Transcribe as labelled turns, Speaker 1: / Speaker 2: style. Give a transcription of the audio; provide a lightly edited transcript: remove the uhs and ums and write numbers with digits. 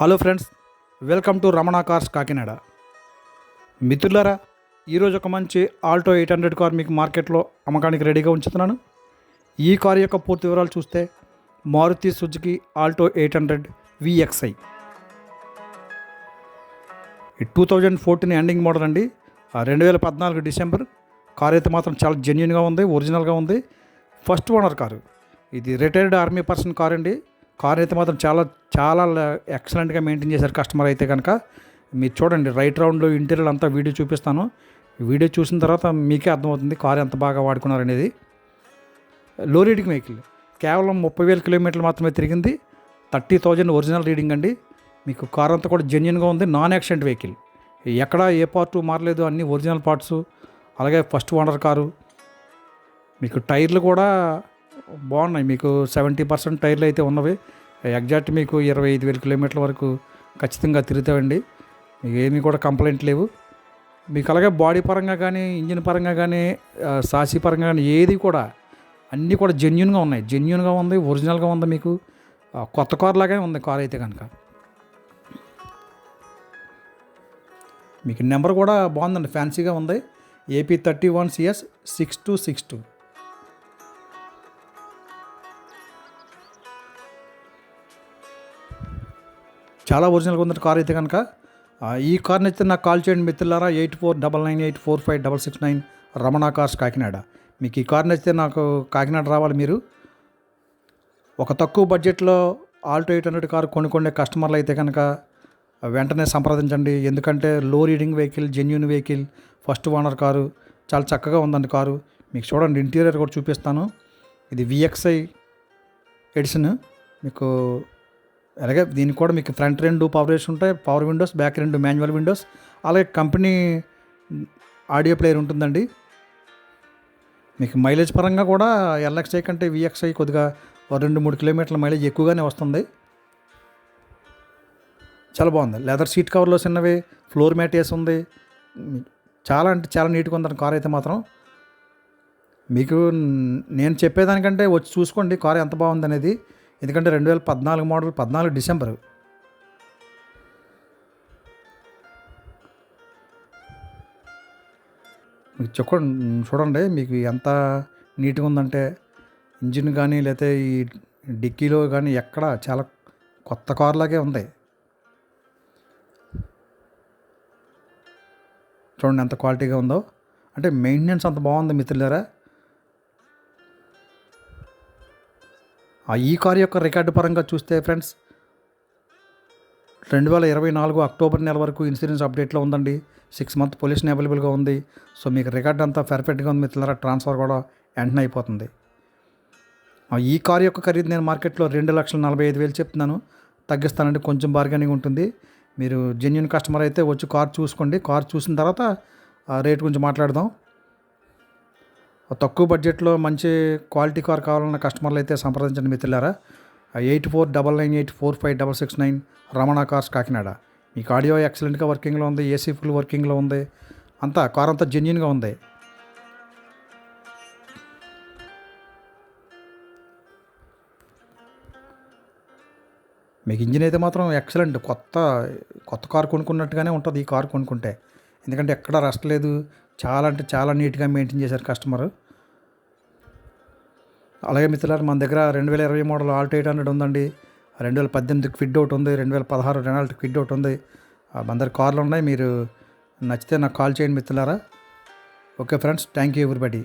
Speaker 1: Hello friends, welcome to Ramana cars Kakinada. మిత్రులారా, ఈరోజు ఒక మంచి ఆల్టో 800 కార్ మీకు మార్కెట్లో అమ్మకానికి రెడీగా ఉంచుతున్నాను. ఈ కార్ యొక్క పూర్తి వివరాలు చూస్తే Maruti Suzuki Alto 800 VXI 2014 ending model అండి. 2014 డిసెంబర్. కార్ అయితే మాత్రం చాలా జెన్యున్గా ఉంది, ఒరిజినల్గా ఉంది. First owner car. ఇది రిటైర్డ్ ఆర్మీ పర్సన్ కార్ అండి. కార్ అయితే మాత్రం చాలా చాలా ఎక్సలెంట్గా మెయింటైన్ చేశారు కస్టమర్ అయితే కనుక. మీరు చూడండి, రైట్ రౌండ్లో ఇంటీరియర్ అంతా వీడియో చూపిస్తాను. వీడియో చూసిన తర్వాత మీకే అర్థమవుతుంది కార్ ఎంత బాగా వాడుకున్నారు అనేది. లో రీడింగ్ వెహికల్, కేవలం 30,000 కిలోమీటర్లు మాత్రమే తిరిగింది. 30,000 ఒరిజినల్ రీడింగ్ అండి. మీకు కార్ అంతా కూడా జెన్యున్గా ఉంది. నాన్ యాక్సిడెంట్ వెహికల్, ఎక్కడా ఏ పార్టు మారలేదు, అన్ని ఒరిజినల్ పార్ట్స్. అలాగే ఫస్ట్ ఓనర్ కారు. మీకు టైర్లు కూడా బాగున్నాయి. మీకు 70% టైర్లు అయితే ఉన్నవి. ఎగ్జాక్ట్ మీకు 25,000 కిలోమీటర్ల వరకు ఖచ్చితంగా తిరుగుతాయండి. మీకు ఏమీ కూడా కంప్లైంట్ లేవు. మీకు అలాగే బాడీ పరంగా కానీ, ఇంజిన్ పరంగా కానీ, సాసి పరంగా కానీ ఏది కూడా అన్నీ కూడా జెన్యున్గా ఉన్నాయి. జెన్యున్గా ఉంది, ఒరిజినల్గా ఉంది. మీకు కొత్త కార్ లాగానే ఉంది కార్ అయితే కనుక. మీకు నెంబర్ కూడా బాగుందండి, ఫ్యాన్సీగా ఉంది. AP 31 CS 6262. చాలా ఒరిజినల్గా ఉంది కార్ అయితే కనుక. ఈ కార్ నచ్చితే నాకు కాల్ చేయండి మిత్రులారా. 8499845669 రమణ కార్స్ కాకినాడ. మీకు ఈ కార్ నచ్చితే నాకు కాకినాడ రావాలి మీరు. ఒక తక్కువ బడ్జెట్లో ఆల్టో 800 కారు కొనుక్కునే కస్టమర్లు అయితే కనుక వెంటనే సంప్రదించండి. ఎందుకంటే లో reading vehicle, genuine vehicle, first owner car, చాలా చక్కగా ఉందండి కారు. మీకు చూడండి, ఇంటీరియర్ కూడా చూపిస్తాను. ఇది VXI ఎడిషన్. మీకు అలాగే దీనికి కూడా మీకు ఫ్రంట్ 2 పవర్ ఉంటాయి, power Windows, back 2 manual Windows. అలాగే కంపెనీ ఆడియో ప్లేయర్ ఉంటుందండి. మీకు మైలేజ్ పరంగా కూడా LXI కంటే VXI కొద్దిగా 2-3 కిలోమీటర్ల మైలేజ్ ఎక్కువగానే వస్తుంది. చాలా బాగుంది. లెదర్ సీట్ కవర్లో చిన్నవి, ఫ్లోర్ మ్యాట్ వేసి ఉంది. చాలా అంటే చాలా నీట్గా ఉందండి కార్ అయితే మాత్రం. మీకు నేను చెప్పేదానికంటే వచ్చి చూసుకోండి కార్ ఎంత బాగుంది అనేది. ఎందుకంటే 2014 మోడల్, 14 డిసెంబరు. మీకు చూడండి మీకు ఎంత నీట్గా ఉందంటే, ఇంజిన్ కానీ లేకపోతే ఈ డిక్కీలో కానీ ఎక్కడ చాలా కొత్త కార్ లాగే ఉంది. చూడండి ఎంత క్వాలిటీగా ఉందో. అంటే మెయింటెనెన్స్ అంత బాగుంది మిత్రులారా. ఈ కార్ యొక్క రికార్డు పరంగా చూస్తే ఫ్రెండ్స్, 2024 అక్టోబర్ నెల వరకు ఇన్సూరెన్స్ అప్డేట్లో ఉందండి. 6 మంత్ పొల్యూషన్ అవైలబుల్గా ఉంది. సో మీకు రికార్డ్ అంతా పర్ఫెక్ట్గా ఉంది మిత్రులారా. ట్రాన్స్ఫర్ కూడా వెంటనే అయిపోతుంది. ఈ కార్ యొక్క ఖరీదు నేను మార్కెట్లో 2,45,000 చెప్తున్నాను. తగ్గిస్తానండి, కొంచెం బార్గెనింగ్ ఉంటుంది. మీరు జెన్యున్ కస్టమర్ అయితే వచ్చి కార్ చూసుకోండి. కార్ చూసిన తర్వాత రేట్ గురించి మాట్లాడదాం. తక్కువ బడ్జెట్లో మంచి క్వాలిటీ కార్ కావాలన్న కస్టమర్లు అయితే సంప్రదించండి మిత్రులారా. 8499845669 రమణ కార్స్ కాకినాడ. మీకు ఆడియో ఎక్సలెంట్గా వర్కింగ్లో ఉంది, AC ఫుల్ వర్కింగ్లో ఉంది. అంతా కార్ అంతా జెన్యున్గా ఉంది. మీకు ఇంజిన్ అయితే మాత్రం ఎక్సలెంట్, కొత్త కార్ కొనుక్కున్నట్టుగానే ఉంటుంది ఈ కార్ కొనుక్కుంటే. ఎందుకంటే ఎక్కడ రస్ట్ లేదు. చాలా అంటే చాలా నీట్గా మెయింటైన్ చేశారు కస్టమర్. అలాగే మిత్రులారా, మన దగ్గర 2020 మోడల్ ఆల్టో 800 ఉందండి. 2018 క్విడ్ ఒకటి ఉంది, 2016 రెనాల్ట్ క్విడ్ ఒకటి ఉంది. మన దగ్గర కార్లు ఉన్నాయి. మీరు నచ్చితే నాకు కాల్ చేయండి మిత్రులారా. Okay friends, thank you everybody.